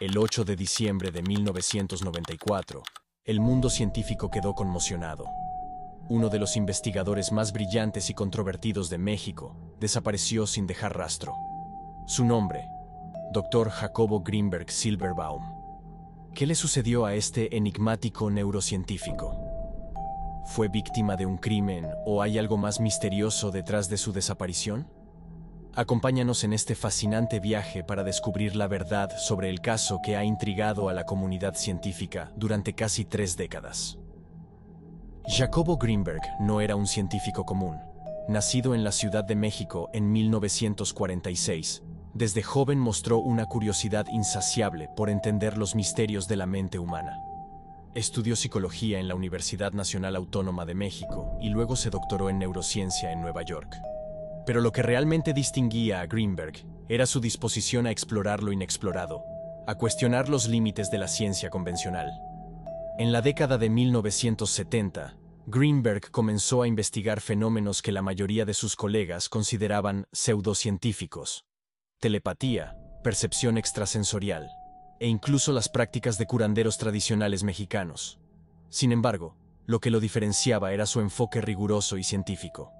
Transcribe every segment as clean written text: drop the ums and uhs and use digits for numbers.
El 8 de diciembre de 1994, el mundo científico quedó conmocionado. Uno de los investigadores más brillantes y controvertidos de México desapareció sin dejar rastro. Su nombre, Dr. Jacobo Grinberg Silberbaum. ¿Qué le sucedió a este enigmático neurocientífico? ¿Fue víctima de un crimen o hay algo más misterioso detrás de su desaparición? Acompáñanos en este fascinante viaje para descubrir la verdad sobre el caso que ha intrigado a la comunidad científica durante casi 3 décadas. Jacobo Grinberg no era un científico común. Nacido en la Ciudad de México en 1946, desde joven mostró una curiosidad insaciable por entender los misterios de la mente humana. Estudió psicología en la Universidad Nacional Autónoma de México y luego se doctoró en neurociencia en Nueva York. Pero lo que realmente distinguía a Grinberg era su disposición a explorar lo inexplorado, a cuestionar los límites de la ciencia convencional. En la década de 1970, Grinberg comenzó a investigar fenómenos que la mayoría de sus colegas consideraban pseudocientíficos: telepatía, percepción extrasensorial, e incluso las prácticas de curanderos tradicionales mexicanos. Sin embargo, lo que lo diferenciaba era su enfoque riguroso y científico.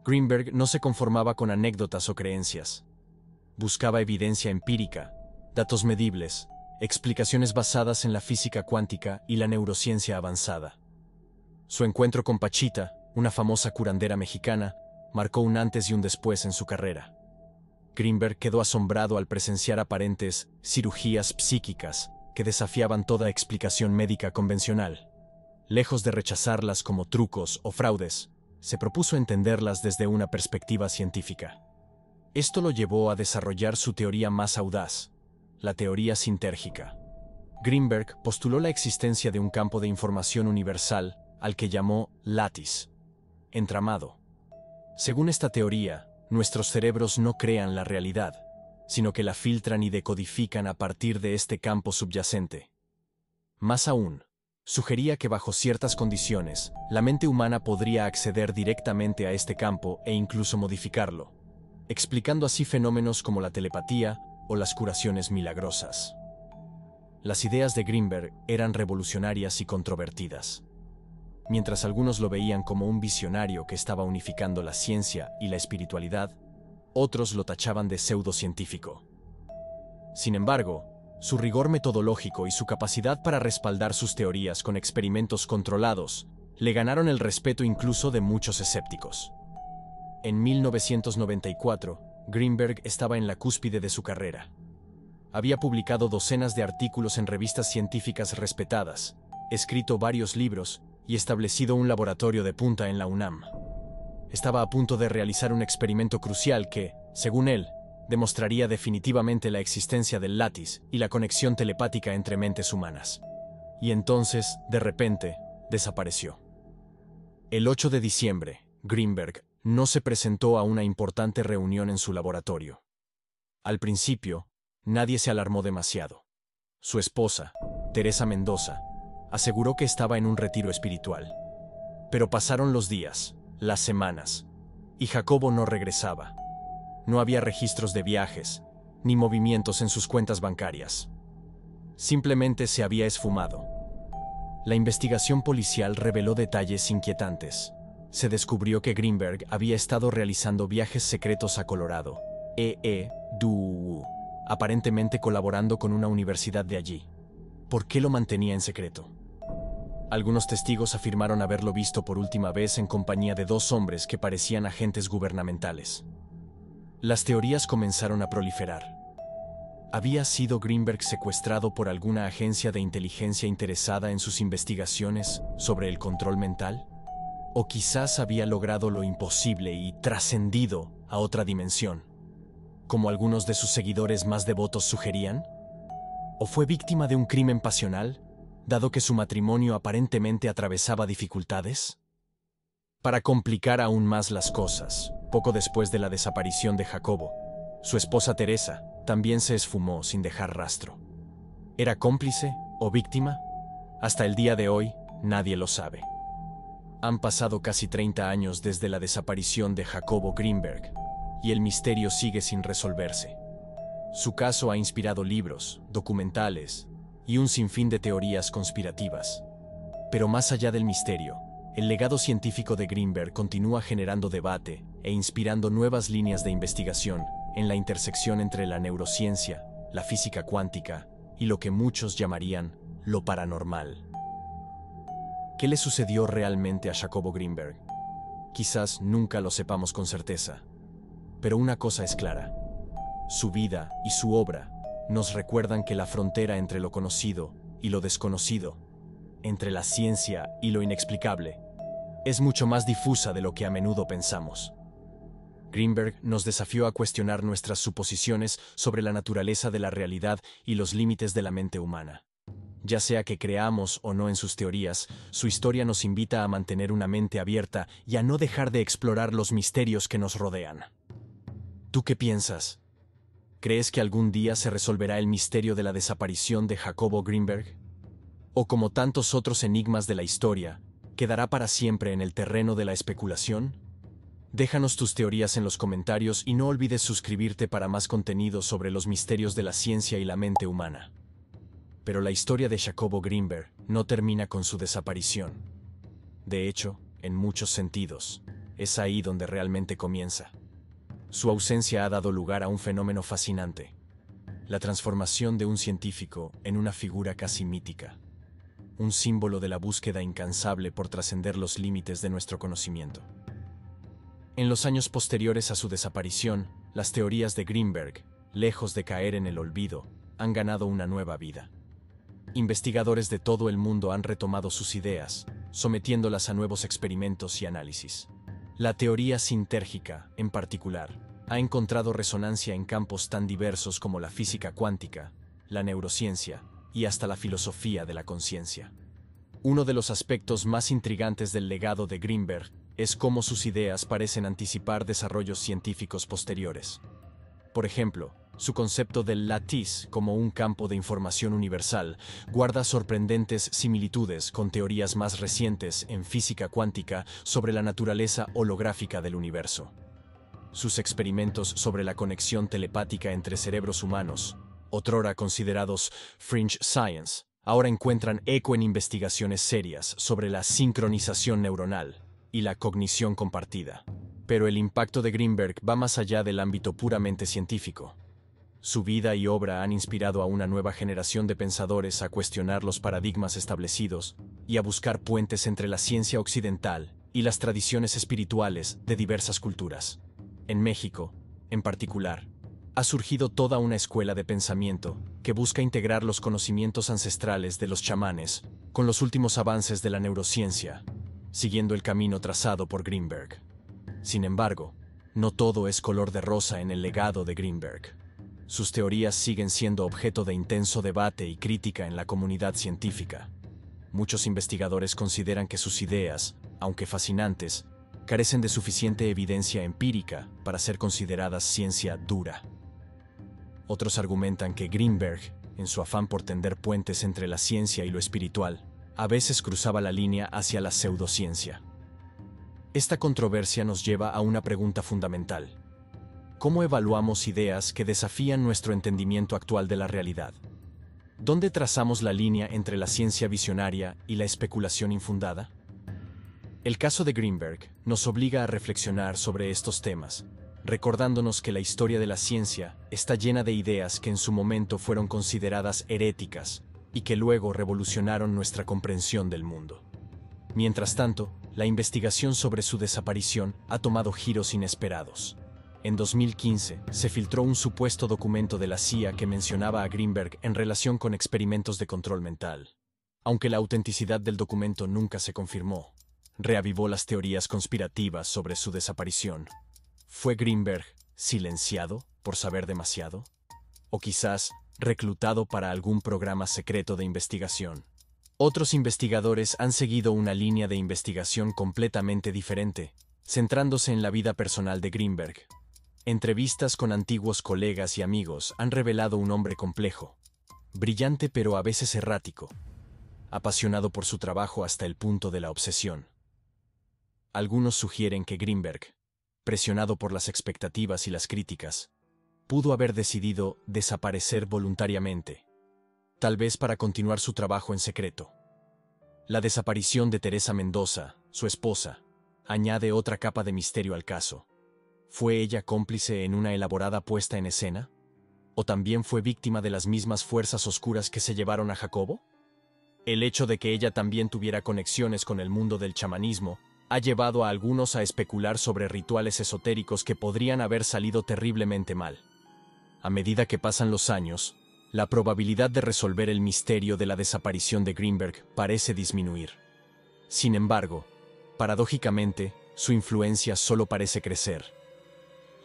Grinberg no se conformaba con anécdotas o creencias. Buscaba evidencia empírica, datos medibles, explicaciones basadas en la física cuántica y la neurociencia avanzada. Su encuentro con Pachita, una famosa curandera mexicana, marcó un antes y un después en su carrera. Grinberg quedó asombrado al presenciar aparentes cirugías psíquicas que desafiaban toda explicación médica convencional. Lejos de rechazarlas como trucos o fraudes, se propuso entenderlas desde una perspectiva científica. Esto lo llevó a desarrollar su teoría más audaz, la teoría sintérgica. Grinberg postuló la existencia de un campo de información universal al que llamó lattice, entramado. Según esta teoría, nuestros cerebros no crean la realidad, sino que la filtran y decodifican a partir de este campo subyacente. Más aún, sugería que bajo ciertas condiciones, la mente humana podría acceder directamente a este campo e incluso modificarlo, explicando así fenómenos como la telepatía o las curaciones milagrosas. Las ideas de Grinberg eran revolucionarias y controvertidas. Mientras algunos lo veían como un visionario que estaba unificando la ciencia y la espiritualidad, otros lo tachaban de pseudocientífico. Sin embargo, su rigor metodológico y su capacidad para respaldar sus teorías con experimentos controlados le ganaron el respeto incluso de muchos escépticos. En 1994, Grinberg estaba en la cúspide de su carrera. Había publicado docenas de artículos en revistas científicas respetadas, escrito varios libros y establecido un laboratorio de punta en la UNAM. Estaba a punto de realizar un experimento crucial que, según él, demostraría definitivamente la existencia del lattice y la conexión telepática entre mentes humanas. Y entonces, de repente, desapareció. El 8 de diciembre, Grinberg no se presentó a una importante reunión en su laboratorio. Al principio, nadie se alarmó demasiado. Su esposa, Teresa Mendoza, aseguró que estaba en un retiro espiritual. Pero pasaron los días, las semanas, y Jacobo no regresaba. No había registros de viajes, ni movimientos en sus cuentas bancarias. Simplemente se había esfumado. La investigación policial reveló detalles inquietantes. Se descubrió que Grinberg había estado realizando viajes secretos a Colorado, aparentemente colaborando con una universidad de allí. ¿Por qué lo mantenía en secreto? Algunos testigos afirmaron haberlo visto por última vez en compañía de 2 hombres que parecían agentes gubernamentales. Las teorías comenzaron a proliferar. ¿Había sido Grinberg secuestrado por alguna agencia de inteligencia interesada en sus investigaciones sobre el control mental? ¿O quizás había logrado lo imposible y trascendido a otra dimensión, como algunos de sus seguidores más devotos sugerían? ¿O fue víctima de un crimen pasional, dado que su matrimonio aparentemente atravesaba dificultades? Para complicar aún más las cosas, poco después de la desaparición de Jacobo, su esposa Teresa también se esfumó sin dejar rastro. ¿Era cómplice o víctima? Hasta el día de hoy, nadie lo sabe. Han pasado casi 30 años desde la desaparición de Jacobo Grinberg, y el misterio sigue sin resolverse. Su caso ha inspirado libros, documentales y un sinfín de teorías conspirativas. Pero más allá del misterio, el legado científico de Greenberg continúa generando debate e inspirando nuevas líneas de investigación en la intersección entre la neurociencia, la física cuántica y lo que muchos llamarían lo paranormal. ¿Qué le sucedió realmente a Jacobo Greenberg? Quizás nunca lo sepamos con certeza, pero una cosa es clara: su vida y su obra nos recuerdan que la frontera entre lo conocido y lo desconocido, entre la ciencia y lo inexplicable, es mucho más difusa de lo que a menudo pensamos. Greenberg nos desafió a cuestionar nuestras suposiciones sobre la naturaleza de la realidad y los límites de la mente humana. Ya sea que creamos o no en sus teorías, su historia nos invita a mantener una mente abierta y a no dejar de explorar los misterios que nos rodean. ¿Tú qué piensas? ¿Crees que algún día se resolverá el misterio de la desaparición de Jacobo Greenberg? ¿O como tantos otros enigmas de la historia, quedará para siempre en el terreno de la especulación? Déjanos tus teorías en los comentarios y no olvides suscribirte para más contenido sobre los misterios de la ciencia y la mente humana. Pero la historia de Jacobo Greenberg no termina con su desaparición. De hecho, en muchos sentidos, es ahí donde realmente comienza. Su ausencia ha dado lugar a un fenómeno fascinante: la transformación de un científico en una figura casi mítica, un símbolo de la búsqueda incansable por trascender los límites de nuestro conocimiento. En los años posteriores a su desaparición, las teorías de Greenberg, lejos de caer en el olvido, han ganado una nueva vida. Investigadores de todo el mundo han retomado sus ideas, sometiéndolas a nuevos experimentos y análisis. La teoría sintérgica, en particular, ha encontrado resonancia en campos tan diversos como la física cuántica, la neurociencia y hasta la filosofía de la conciencia. Uno de los aspectos más intrigantes del legado de Greenberg es cómo sus ideas parecen anticipar desarrollos científicos posteriores. Por ejemplo, su concepto del lattice como un campo de información universal guarda sorprendentes similitudes con teorías más recientes en física cuántica sobre la naturaleza holográfica del universo. Sus experimentos sobre la conexión telepática entre cerebros humanos, otrora considerados fringe science, ahora encuentran eco en investigaciones serias sobre la sincronización neuronal y la cognición compartida. Pero el impacto de Greenberg va más allá del ámbito puramente científico. Su vida y obra han inspirado a una nueva generación de pensadores a cuestionar los paradigmas establecidos y a buscar puentes entre la ciencia occidental y las tradiciones espirituales de diversas culturas. En México, en particular, ha surgido toda una escuela de pensamiento que busca integrar los conocimientos ancestrales de los chamanes con los últimos avances de la neurociencia, siguiendo el camino trazado por Greenberg. Sin embargo, no todo es color de rosa en el legado de Greenberg. Sus teorías siguen siendo objeto de intenso debate y crítica en la comunidad científica. Muchos investigadores consideran que sus ideas, aunque fascinantes, carecen de suficiente evidencia empírica para ser consideradas ciencia dura. Otros argumentan que Greenberg, en su afán por tender puentes entre la ciencia y lo espiritual, a veces cruzaba la línea hacia la pseudociencia. Esta controversia nos lleva a una pregunta fundamental: ¿cómo evaluamos ideas que desafían nuestro entendimiento actual de la realidad? ¿Dónde trazamos la línea entre la ciencia visionaria y la especulación infundada? El caso de Greenberg nos obliga a reflexionar sobre estos temas, recordándonos que la historia de la ciencia está llena de ideas que en su momento fueron consideradas heréticas y que luego revolucionaron nuestra comprensión del mundo. Mientras tanto, la investigación sobre su desaparición ha tomado giros inesperados. En 2015, se filtró un supuesto documento de la CIA que mencionaba a Greenberg en relación con experimentos de control mental. Aunque la autenticidad del documento nunca se confirmó, reavivó las teorías conspirativas sobre su desaparición. ¿Fue Greenberg silenciado por saber demasiado? ¿O quizás reclutado para algún programa secreto de investigación? Otros investigadores han seguido una línea de investigación completamente diferente, centrándose en la vida personal de Greenberg. Entrevistas con antiguos colegas y amigos han revelado un hombre complejo, brillante pero a veces errático, apasionado por su trabajo hasta el punto de la obsesión. Algunos sugieren que Greenberg, presionado por las expectativas y las críticas, pudo haber decidido desaparecer voluntariamente, tal vez para continuar su trabajo en secreto. La desaparición de Teresa Mendoza, su esposa, añade otra capa de misterio al caso. ¿Fue ella cómplice en una elaborada puesta en escena? ¿O también fue víctima de las mismas fuerzas oscuras que se llevaron a Jacobo? El hecho de que ella también tuviera conexiones con el mundo del chamanismo ha llevado a algunos a especular sobre rituales esotéricos que podrían haber salido terriblemente mal. A medida que pasan los años, la probabilidad de resolver el misterio de la desaparición de Greenberg parece disminuir. Sin embargo, paradójicamente, su influencia solo parece crecer.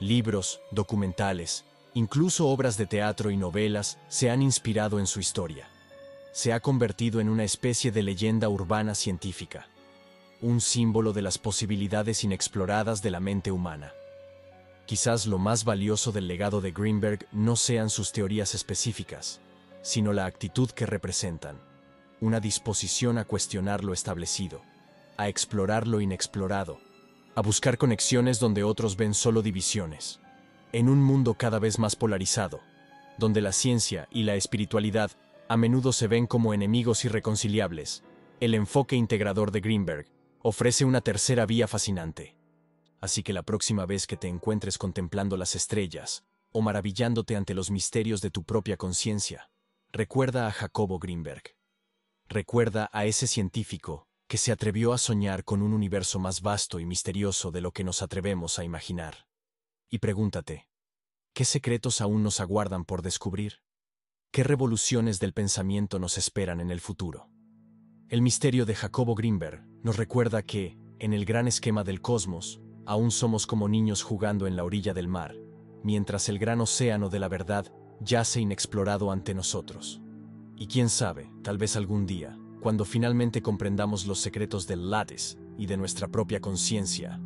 Libros, documentales, incluso obras de teatro y novelas se han inspirado en su historia. Se ha convertido en una especie de leyenda urbana científica, un símbolo de las posibilidades inexploradas de la mente humana. Quizás lo más valioso del legado de Greenberg no sean sus teorías específicas, sino la actitud que representan, una disposición a cuestionar lo establecido, a explorar lo inexplorado, a buscar conexiones donde otros ven solo divisiones. En un mundo cada vez más polarizado, donde la ciencia y la espiritualidad a menudo se ven como enemigos irreconciliables, el enfoque integrador de Greenberg ofrece una tercera vía fascinante. Así que la próxima vez que te encuentres contemplando las estrellas o maravillándote ante los misterios de tu propia conciencia, recuerda a Jacobo Greenberg. Recuerda a ese científico que se atrevió a soñar con un universo más vasto y misterioso de lo que nos atrevemos a imaginar. Y pregúntate, ¿qué secretos aún nos aguardan por descubrir? ¿Qué revoluciones del pensamiento nos esperan en el futuro? El misterio de Jacobo Greenberg nos recuerda que, en el gran esquema del cosmos, aún somos como niños jugando en la orilla del mar, mientras el gran océano de la verdad yace inexplorado ante nosotros. Y quién sabe, tal vez algún día, cuando finalmente comprendamos los secretos del Lattice y de nuestra propia conciencia,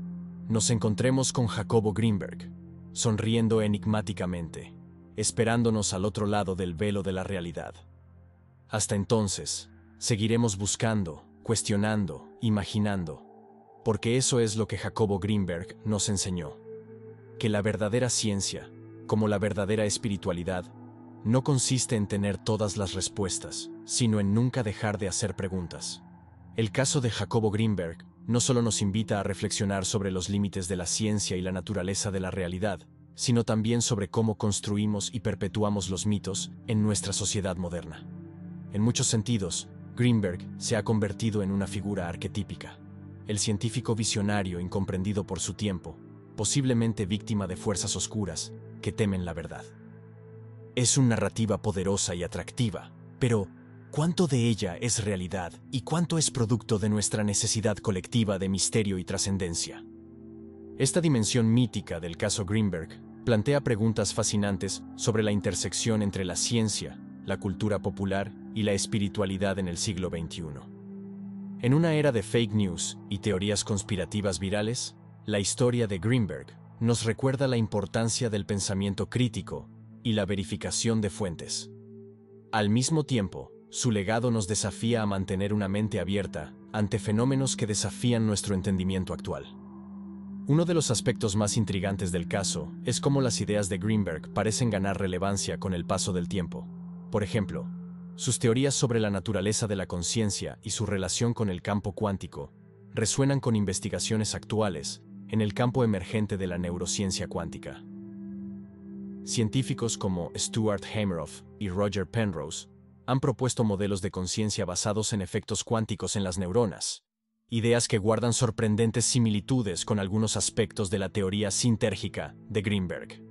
nos encontremos con Jacobo Greenberg, sonriendo enigmáticamente, esperándonos al otro lado del velo de la realidad. Hasta entonces, seguiremos buscando, cuestionando, imaginando, porque eso es lo que Jacobo Greenberg nos enseñó, que la verdadera ciencia, como la verdadera espiritualidad, no consiste en tener todas las respuestas, sino en nunca dejar de hacer preguntas. El caso de Jacobo Greenberg no solo nos invita a reflexionar sobre los límites de la ciencia y la naturaleza de la realidad, sino también sobre cómo construimos y perpetuamos los mitos en nuestra sociedad moderna. En muchos sentidos, Greenberg se ha convertido en una figura arquetípica, el científico visionario incomprendido por su tiempo, posiblemente víctima de fuerzas oscuras que temen la verdad. Es una narrativa poderosa y atractiva, pero ¿cuánto de ella es realidad y cuánto es producto de nuestra necesidad colectiva de misterio y trascendencia? Esta dimensión mítica del caso Greenberg plantea preguntas fascinantes sobre la intersección entre la ciencia, la cultura popular y la espiritualidad en el siglo XXI. En una era de fake news y teorías conspirativas virales, la historia de Greenberg nos recuerda la importancia del pensamiento crítico y la verificación de fuentes. Al mismo tiempo, su legado nos desafía a mantener una mente abierta ante fenómenos que desafían nuestro entendimiento actual. Uno de los aspectos más intrigantes del caso es cómo las ideas de Greenberg parecen ganar relevancia con el paso del tiempo. Por ejemplo, sus teorías sobre la naturaleza de la conciencia y su relación con el campo cuántico resuenan con investigaciones actuales en el campo emergente de la neurociencia cuántica. Científicos como Stuart Hameroff y Roger Penrose han propuesto modelos de conciencia basados en efectos cuánticos en las neuronas, ideas que guardan sorprendentes similitudes con algunos aspectos de la teoría sintérgica de Greenberg.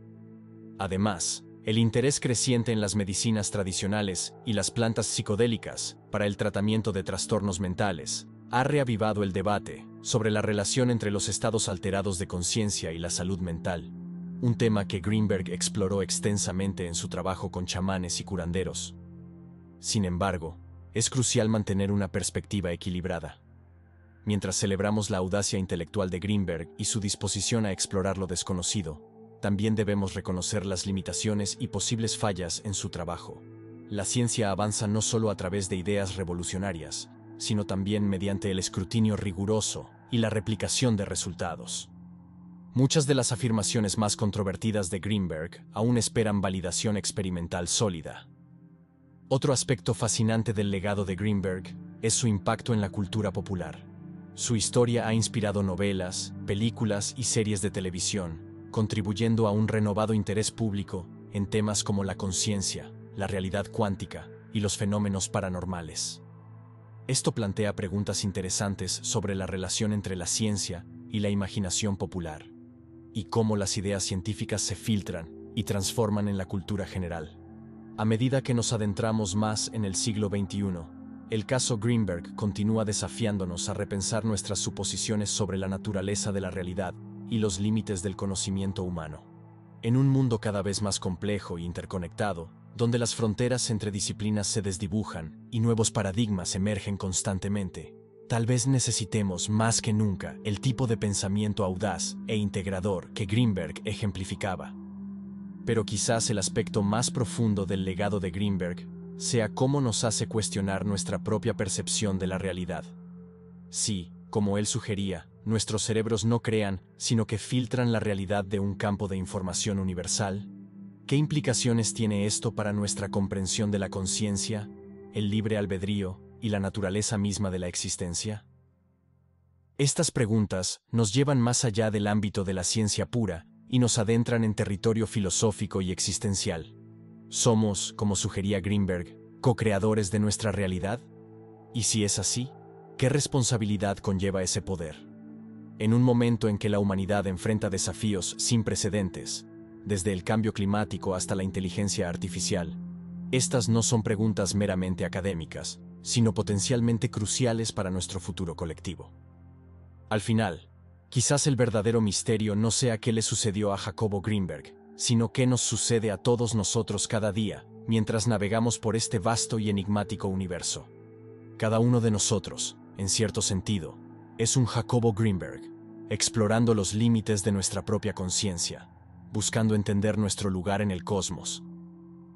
Además, el interés creciente en las medicinas tradicionales y las plantas psicodélicas para el tratamiento de trastornos mentales ha reavivado el debate sobre la relación entre los estados alterados de conciencia y la salud mental, un tema que Greenberg exploró extensamente en su trabajo con chamanes y curanderos. Sin embargo, es crucial mantener una perspectiva equilibrada. Mientras celebramos la audacia intelectual de Greenberg y su disposición a explorar lo desconocido, también debemos reconocer las limitaciones y posibles fallas en su trabajo. La ciencia avanza no solo a través de ideas revolucionarias, sino también mediante el escrutinio riguroso y la replicación de resultados. Muchas de las afirmaciones más controvertidas de Greenberg aún esperan validación experimental sólida. Otro aspecto fascinante del legado de Greenberg es su impacto en la cultura popular. Su historia ha inspirado novelas, películas y series de televisión, contribuyendo a un renovado interés público en temas como la conciencia, la realidad cuántica y los fenómenos paranormales. Esto plantea preguntas interesantes sobre la relación entre la ciencia y la imaginación popular, y cómo las ideas científicas se filtran y transforman en la cultura general. A medida que nos adentramos más en el siglo XXI, el caso Greenberg continúa desafiándonos a repensar nuestras suposiciones sobre la naturaleza de la realidad y los límites del conocimiento humano. En un mundo cada vez más complejo e interconectado, donde las fronteras entre disciplinas se desdibujan y nuevos paradigmas emergen constantemente, tal vez necesitemos más que nunca el tipo de pensamiento audaz e integrador que Greenberg ejemplificaba. Pero quizás el aspecto más profundo del legado de Greenberg sea cómo nos hace cuestionar nuestra propia percepción de la realidad. Sí, como él sugería, nuestros cerebros no crean, sino que filtran la realidad de un campo de información universal. ¿Qué implicaciones tiene esto para nuestra comprensión de la conciencia, el libre albedrío y la naturaleza misma de la existencia? Estas preguntas nos llevan más allá del ámbito de la ciencia pura y nos adentran en territorio filosófico y existencial. ¿Somos, como sugería Greenberg, co-creadores de nuestra realidad? Y si es así, ¿qué responsabilidad conlleva ese poder? En un momento en que la humanidad enfrenta desafíos sin precedentes, desde el cambio climático hasta la inteligencia artificial, estas no son preguntas meramente académicas, sino potencialmente cruciales para nuestro futuro colectivo. Al final, quizás el verdadero misterio no sea qué le sucedió a Jacobo Greenberg, sino qué nos sucede a todos nosotros cada día, mientras navegamos por este vasto y enigmático universo. Cada uno de nosotros, en cierto sentido, es un Jacobo Greenberg, explorando los límites de nuestra propia conciencia, buscando entender nuestro lugar en el cosmos.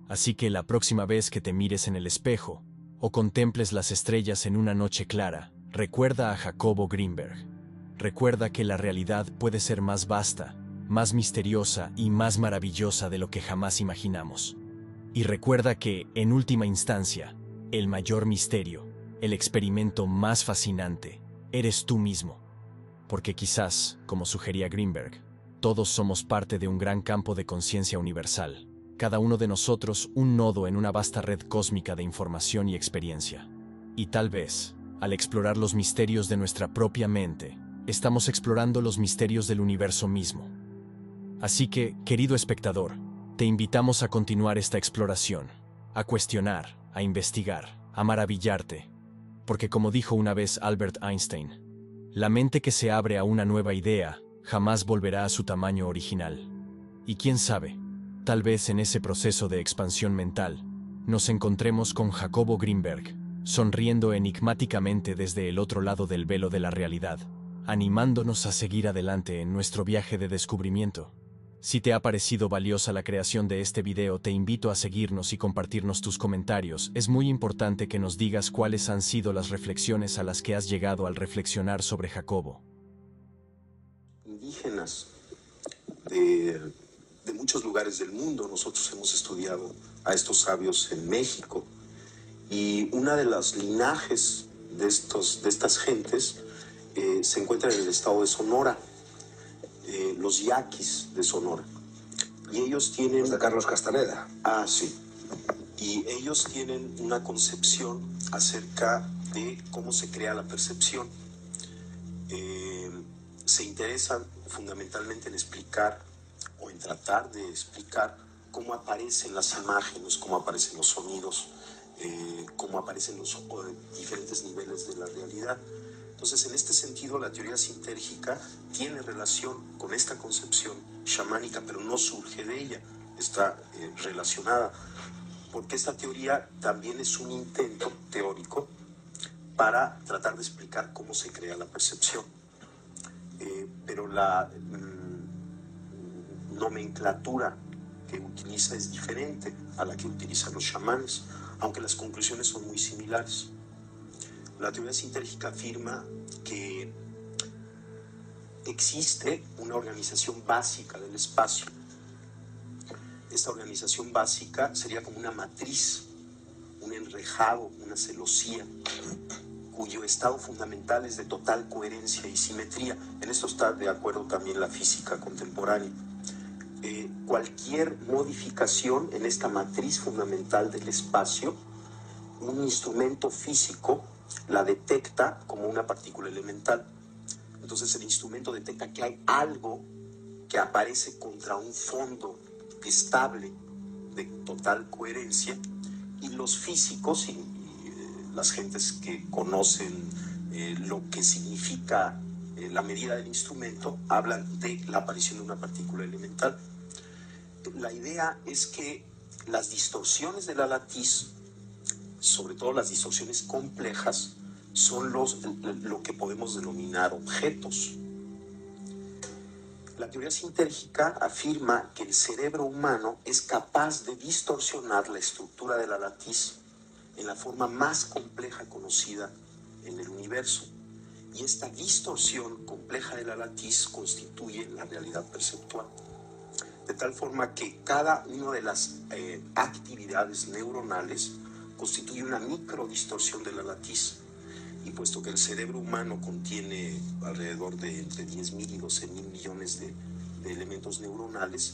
Así que la próxima vez que te mires en el espejo, o contemples las estrellas en una noche clara, recuerda a Jacobo Greenberg. Recuerda que la realidad puede ser más vasta, más misteriosa y más maravillosa de lo que jamás imaginamos. Y recuerda que, en última instancia, el mayor misterio, el experimento más fascinante, eres tú mismo. Porque quizás, como sugería Greenberg, todos somos parte de un gran campo de conciencia universal, cada uno de nosotros un nodo en una vasta red cósmica de información y experiencia. Y tal vez, al explorar los misterios de nuestra propia mente, estamos explorando los misterios del universo mismo. Así que, querido espectador, te invitamos a continuar esta exploración, a cuestionar, a investigar, a maravillarte. Porque como dijo una vez Albert Einstein, la mente que se abre a una nueva idea jamás volverá a su tamaño original. Y quién sabe, tal vez en ese proceso de expansión mental, nos encontremos con Jacobo Greenberg, sonriendo enigmáticamente desde el otro lado del velo de la realidad, animándonos a seguir adelante en nuestro viaje de descubrimiento. Si te ha parecido valiosa la creación de este video, te invito a seguirnos y compartirnos tus comentarios. Es muy importante que nos digas cuáles han sido las reflexiones a las que has llegado al reflexionar sobre Jacobo. Indígenas de muchos lugares del mundo. Nosotros hemos estudiado a estos sabios en México, y una de las linajes de estas gentes se encuentra en el estado de Sonora, los yaquis de Sonora. Y ellos tienen... Los de Carlos Castaneda. Ah, sí. Y ellos tienen una concepción acerca de cómo se crea la percepción. Se interesan fundamentalmente en explicar o en tratar de explicar cómo aparecen las imágenes, cómo aparecen los sonidos, cómo aparecen los diferentes niveles de la realidad. Entonces, en este sentido, la teoría sintérgica tiene relación con esta concepción chamánica, pero no surge de ella, está relacionada, porque esta teoría también es un intento teórico para tratar de explicar cómo se crea la percepción. Pero la nomenclatura que utiliza es diferente a la que utilizan los chamanes, aunque las conclusiones son muy similares. La teoría sintérgica afirma que existe una organización básica del espacio. Esta organización básica sería como una matriz, un enrejado, una celosía, cuyo estado fundamental es de total coherencia y simetría. En esto está de acuerdo también la física contemporánea. Cualquier modificación en esta matriz fundamental del espacio, un instrumento físico la detecta como una partícula elemental. Entonces el instrumento detecta que hay algo que aparece contra un fondo estable de total coherencia, y los físicos y las gentes que conocen lo que significa la medida del instrumento hablan de la aparición de una partícula elemental. La idea es que las distorsiones de la latiz, sobre todo las distorsiones complejas, son lo que podemos denominar objetos. La teoría sintérgica afirma que el cerebro humano es capaz de distorsionar la estructura de la latiz en la forma más compleja conocida en el universo. Y esta distorsión compleja de la latiz constituye la realidad perceptual. De tal forma que cada una de las actividades neuronales constituye una microdistorsión de la latiz. Y puesto que el cerebro humano contiene alrededor de entre 10.000 y 12.000 millones de elementos neuronales,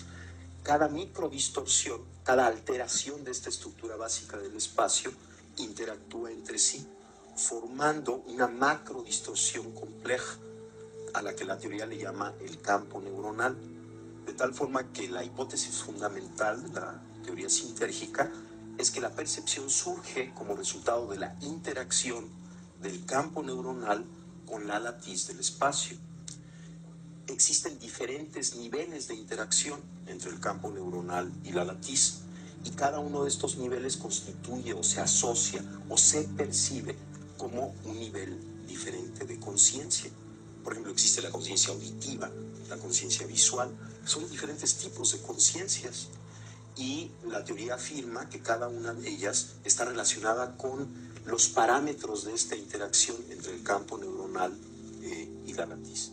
cada microdistorsión, cada alteración de esta estructura básica del espacio interactúa entre sí, formando una macrodistorsión compleja, a la que la teoría le llama el campo neuronal. De tal forma que la hipótesis fundamental de la teoría sintérgica es que la percepción surge como resultado de la interacción del campo neuronal con la latiz del espacio. Existen diferentes niveles de interacción entre el campo neuronal y la latiz, y cada uno de estos niveles constituye o se asocia o se percibe como un nivel diferente de conciencia. Por ejemplo, existe la conciencia auditiva, la conciencia visual. Son diferentes tipos de conciencias, y la teoría afirma que cada una de ellas está relacionada con los parámetros de esta interacción entre el campo neuronal y la latiz.